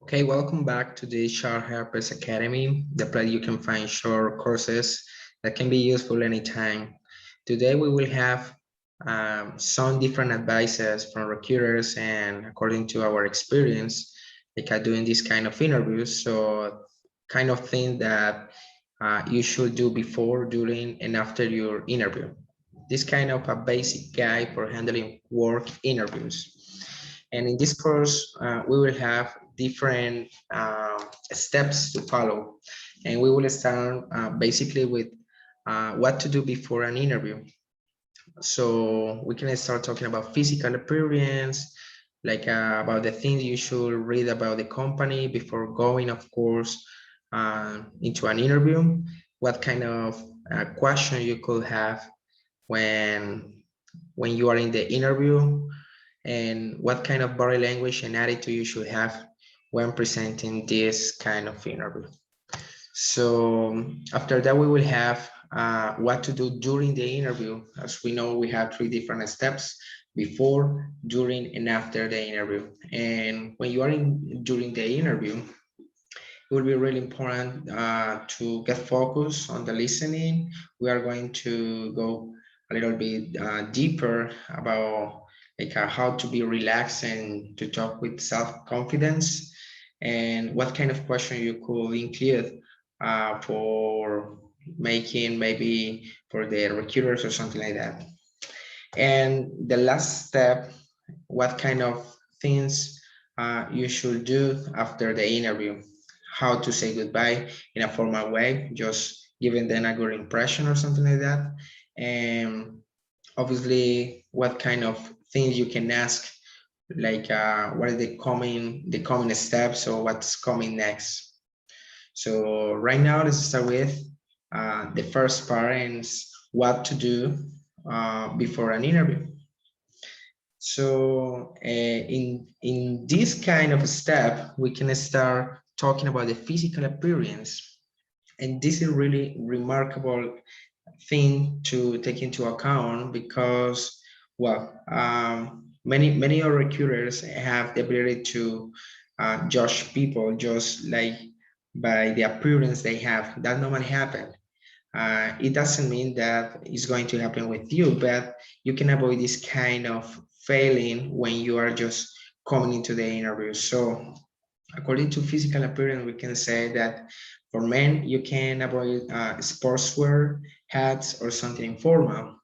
Okay, welcome back to the Sharkhelpers Academy, the place you can find short courses that can be useful anytime. Today we will have some different advices from recruiters and according to our experience, like doing this kind of interviews. So kind of thing that you should do before, during, and after your interview. This kind of a basic guide for handling work interviews. And in this course, we will have different steps to follow. And we will start basically with what to do before an interview. So we can start talking about physical appearance, like about the things you should read about the company before going, of course, into an interview. What kind of question you could have when when you are in the interview, and what kind of body language and attitude you should have when presenting this kind of interview. So after that, we will have what to do during the interview. As we know, we have three different steps: before, during, and after the interview. And when you are in during the interview, it will be really important to get focused on the listening. We are going to go a little bit deeper about how to be relaxed and to talk with self-confidence, and what kind of question you could include for making maybe for the recruiters or something like that. And the last step, what kind of things you should do after the interview, how to say goodbye in a formal way, just giving them a good impression or something like that. And obviously, what kind of things you can ask, like what are the coming steps or what's coming next. So right now, let's start with the first part, and what to do before an interview. So in this kind of step, we can start talking about the physical appearance. And this is really remarkable thing to take into account because, well, many of recruiters have the ability to judge people just like by the appearance they have. That normally happen. It doesn't mean that it's going to happen with you, but you can avoid this kind of failing when you are just coming into the interview. So according to physical appearance, we can say that for men, you can avoid sportswear, hats, or something informal.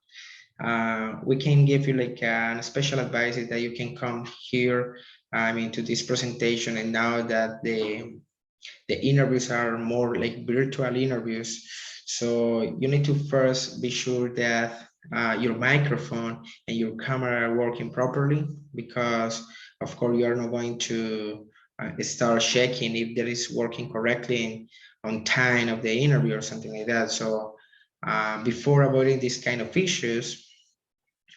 We can give you like a special advice is that you can come here, I mean, to this presentation. And now that the interviews are more like virtual interviews, so you need to first be sure that your microphone and your camera are working properly, because of course you are not going to start checking if there is working correctly on time of the interview or something like that. So before avoiding these kind of issues,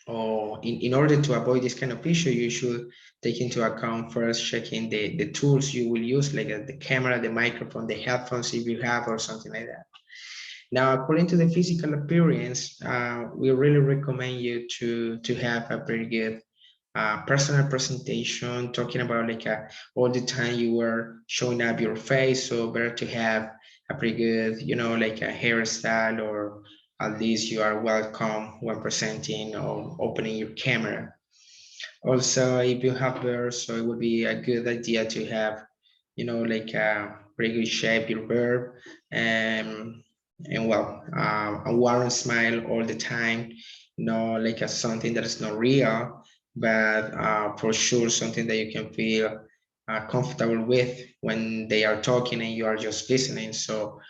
or in order to avoid this kind of issue, you should take into account first checking the tools you will use, like the camera, the microphone, the headphones if you have, or something like that. Now, according to the physical appearance, we really recommend you to have a very good personal presentation, talking about like all the time you were showing up your face. So better to have a pretty good, like a hairstyle, or at least you are welcome when presenting or opening your camera. Also, if you have beard, so it would be a good idea to have, like a pretty good shape your beard, and well, a warm smile all the time. Like a something that is not real, but for sure something that you can feel comfortable with when they are talking and you are just listening. So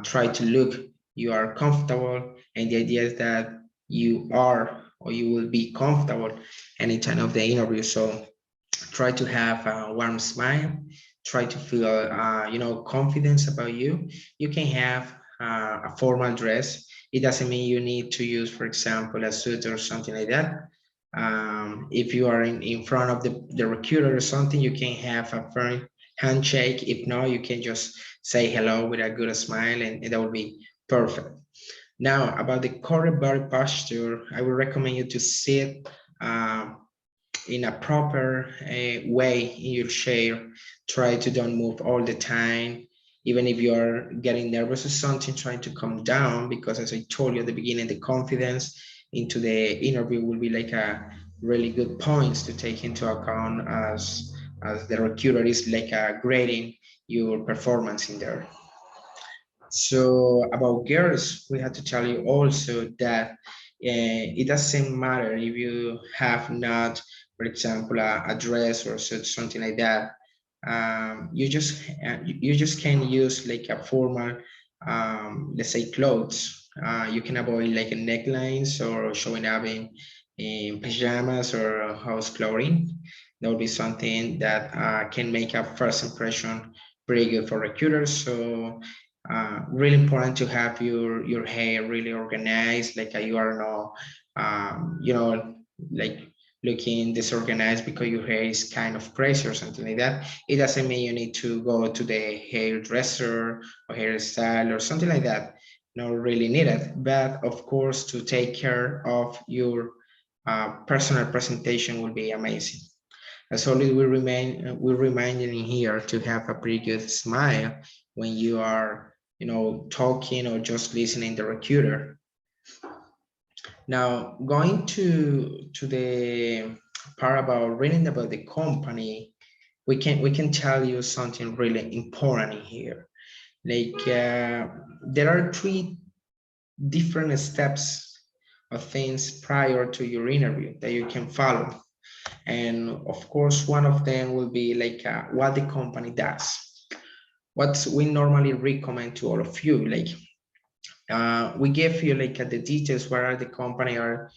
try to look you are comfortable, and the idea is that you are or you will be comfortable anytime of the interview. So try to have a warm smile, try to feel confidence about you. You can have a formal dress. It doesn't mean you need to use, for example, a suit or something like that. If you are in front of the recruiter or something, you can have a firm handshake. If not, you can just say hello with a good smile, and that will be perfect. Now, about the correct body posture, I would recommend you to sit in a proper way in your chair. Try to don't move all the time. Even if you're getting nervous or something, try to calm down, because as I told you at the beginning, the confidence into the interview will be like a really good points to take into account as the recruiter is like grading your performance in there. So about girls, we have to tell you also that it doesn't matter if you have not, for example, a dress or something like that. You just can use like a formal, let's say, clothes. You can avoid like a necklines or showing up in pajamas or house clothing. That would be something that can make a first impression pretty good for recruiters. So really important to have your hair really organized, like you are no like looking disorganized because your hair is kind of crazy or something like that. It doesn't mean you need to go to the hairdresser or hairstyle or something like that. Not really needed, but of course to take care of your personal presentation will be amazing. As always, we remind you in here to have a pretty good smile when you are, talking or just listening to the recruiter. Now, going to the part about reading about the company, we can tell you something really important in here. Like there are three different steps of things prior to your interview that you can follow. And of course, one of them will be like what the company does. What we normally recommend to all of you, like we give you like the details where the company are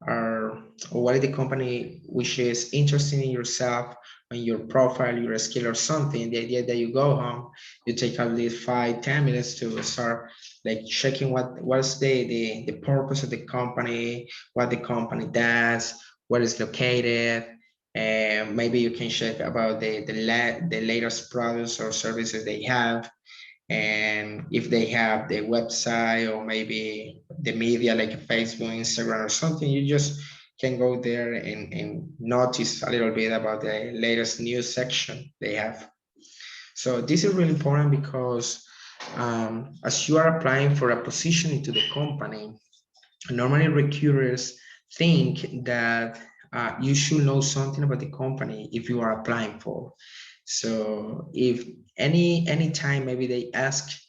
or what is the company which is interested in yourself, on your profile, your skill or something. The idea that you go home, you take at least 5-10 minutes to start like checking what's the purpose of the company, what the company does, where it's located, and maybe you can check about the latest products or services they have, and if they have the website or maybe the media like Facebook, Instagram or something, you just can go there and notice a little bit about the latest news section they have. So this is really important because as you are applying for a position into the company, normally recruiters think that you should know something about the company if you are applying for. So if any time maybe they ask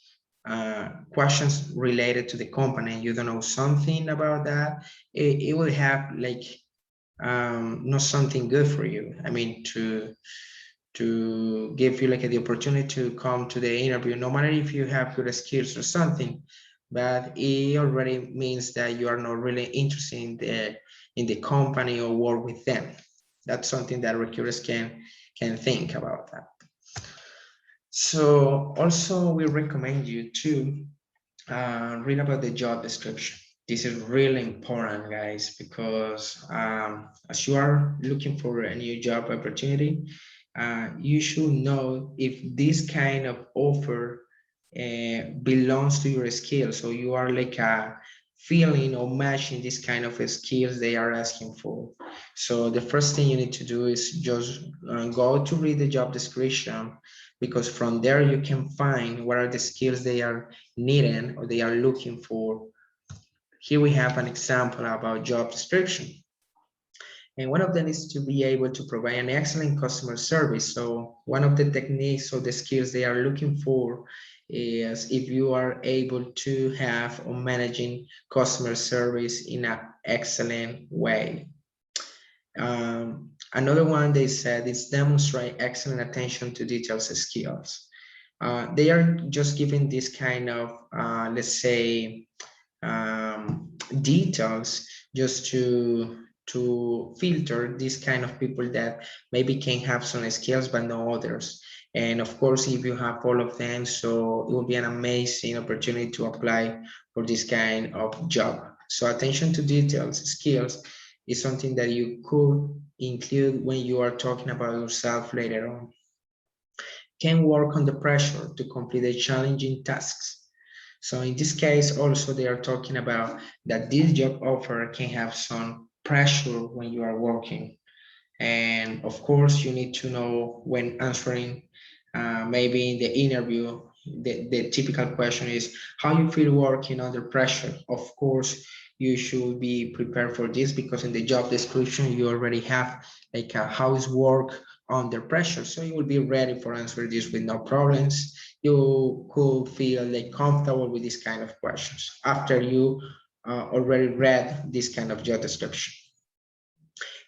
questions related to the company and you don't know something about that, it will have like not something good for you. I mean, to give you like the opportunity to come to the interview, no matter if you have good skills or something, but it already means that you are not really interested in the company or work with them. That's something that recruiters can think about that. So also we recommend you to read about the job description. This is really important, guys, because as you are looking for a new job opportunity, you should know if this kind of offer belongs to your skills. So you are like a feeling or matching this kind of skills they are asking for. So the first thing you need to do is just go to read the job description, because from there you can find what are the skills they are needing or they are looking for. Here we have an example about job description. And one of them is to be able to provide an excellent customer service. So one of the techniques or the skills they are looking for is if you are able to have or managing customer service in an excellent way. Another one they said is demonstrate excellent attention to details skills. They are just giving this kind of, let's say, details just to filter this kind of people that maybe can have some skills but no others. And of course, if you have all of them, so it will be an amazing opportunity to apply for this kind of job. So attention to details, skills is something that you could include when you are talking about yourself later on. Can work under pressure to complete the challenging tasks. So in this case, also they are talking about that this job offer can have some pressure when you are working. And of course, you need to know when answering, maybe in the interview, the typical question is how you feel working under pressure. Of course, you should be prepared for this because in the job description, you already have like how is work under pressure. So you will be ready for answer this with no problems. You could feel like comfortable with this kind of questions after you already read this kind of job description.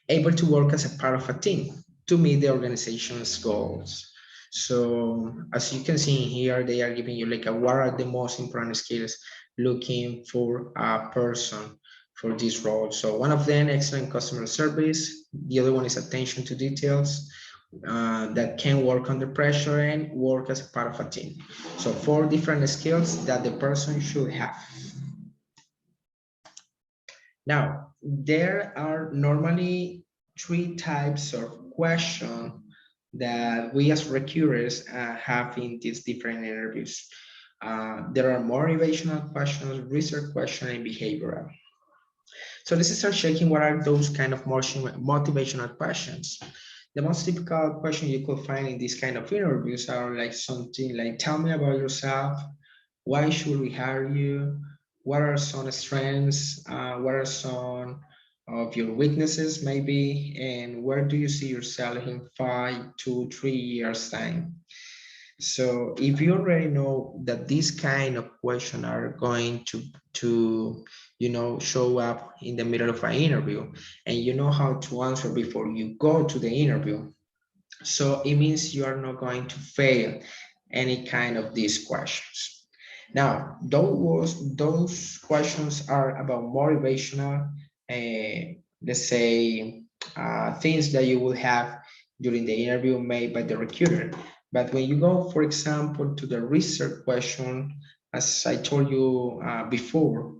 Able to work as a part of a team to meet the organization's goals. So as you can see here, they are giving you like what are the most important skills looking for a person for this role. So one of them, excellent customer service. The other one is attention to details, that can work under pressure and work as a part of a team. So 4 different skills that the person should have. Now, there are normally 3 types of questions that we as recruiters have in these different interviews. There are motivational questions, research questions, and behavioral. So let's start checking what are those kind of motivational questions. The most typical question you could find in these kind of interviews are like something like, tell me about yourself, why should we hire you, what are some strengths, what are some of your weaknesses maybe, and where do you see yourself in 5 to 3 years time. So if you already know that these kind of questions are going to show up in the middle of an interview, and you know how to answer before you go to the interview, so it means you are not going to fail any kind of these questions. Now, those questions are about motivational, let's say, things that you will have during the interview made by the recruiter. But when you go, for example, to the research question, as I told you before,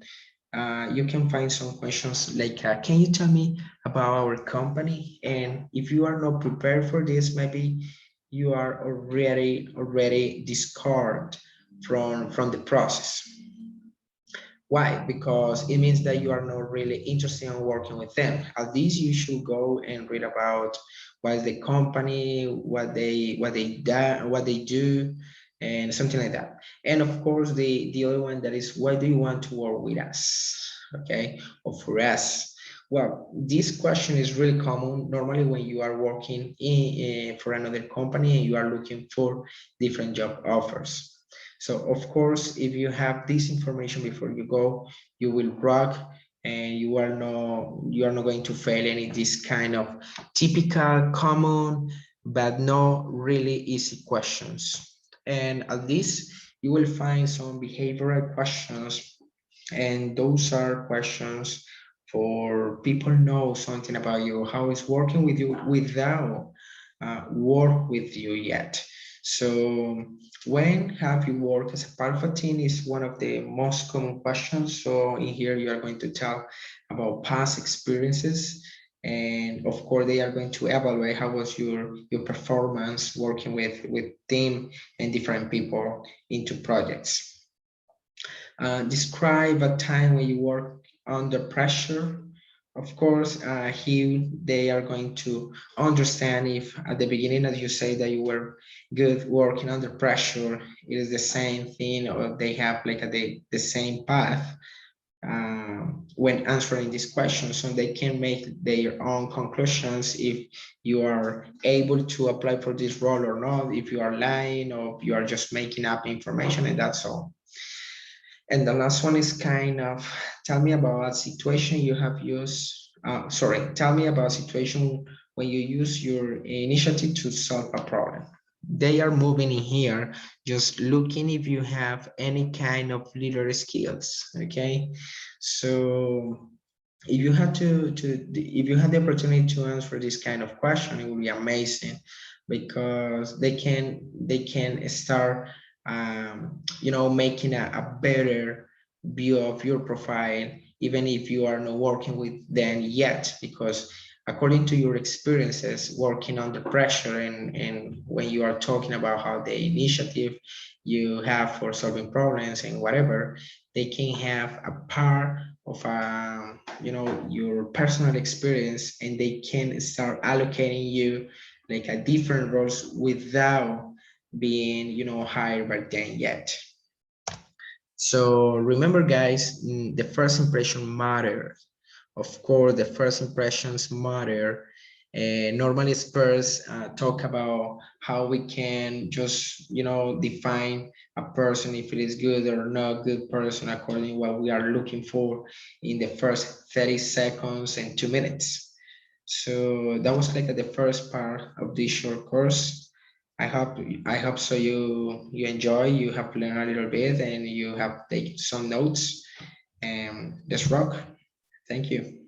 you can find some questions like, can you tell me about our company? And if you are not prepared for this, maybe you are already discarded from the process. Why? Because it means that you are not really interested in working with them. At least you should go and read about what is the company, what they do, and something like that. And of course, the other one that is, why do you want to work with us? Okay, or for us. Well, this question is really common normally when you are working for another company and you are looking for different job offers. So of course, if you have this information before you go, you will rock, and you are not going to fail any this kind of typical, common, but not really easy questions. And at least you will find some behavioral questions, and those are questions for people know something about you, how it's working with you without work with you yet. So when have you worked as a part of a team is one of the most common questions. So in here, you are going to tell about past experiences. And of course, they are going to evaluate how was your performance working with team and different people into projects. Describe a time when you work under pressure. Of course, here they are going to understand if at the beginning, as you say, that you were good working under pressure, it is the same thing, or they have like the same path when answering these questions, so they can make their own conclusions if you are able to apply for this role or not, if you are lying or you are just making up information, and that's all. And the last one is kind of, tell me about a situation you have used, tell me about a situation when you use your initiative to solve a problem. They are moving in here, just looking if you have any kind of leader skills, okay? So if you had if you had the opportunity to answer this kind of question, it would be amazing, because they can start making a better view of your profile, even if you are not working with them yet, because according to your experiences working under pressure, and when you are talking about how the initiative you have for solving problems and whatever, they can have a part of your personal experience, and they can start allocating you like a different roles without being hired by them yet. So remember, guys, the first impression matters. Of course, the first impressions matter. Normally, experts talk about how we can just, define a person if it is good or not good person according to what we are looking for in the first 30 seconds and 2 minutes. So that was like the first part of this short course. I hope so you enjoy, you have learned a little bit, and you have taken some notes. And let's rock. Thank you.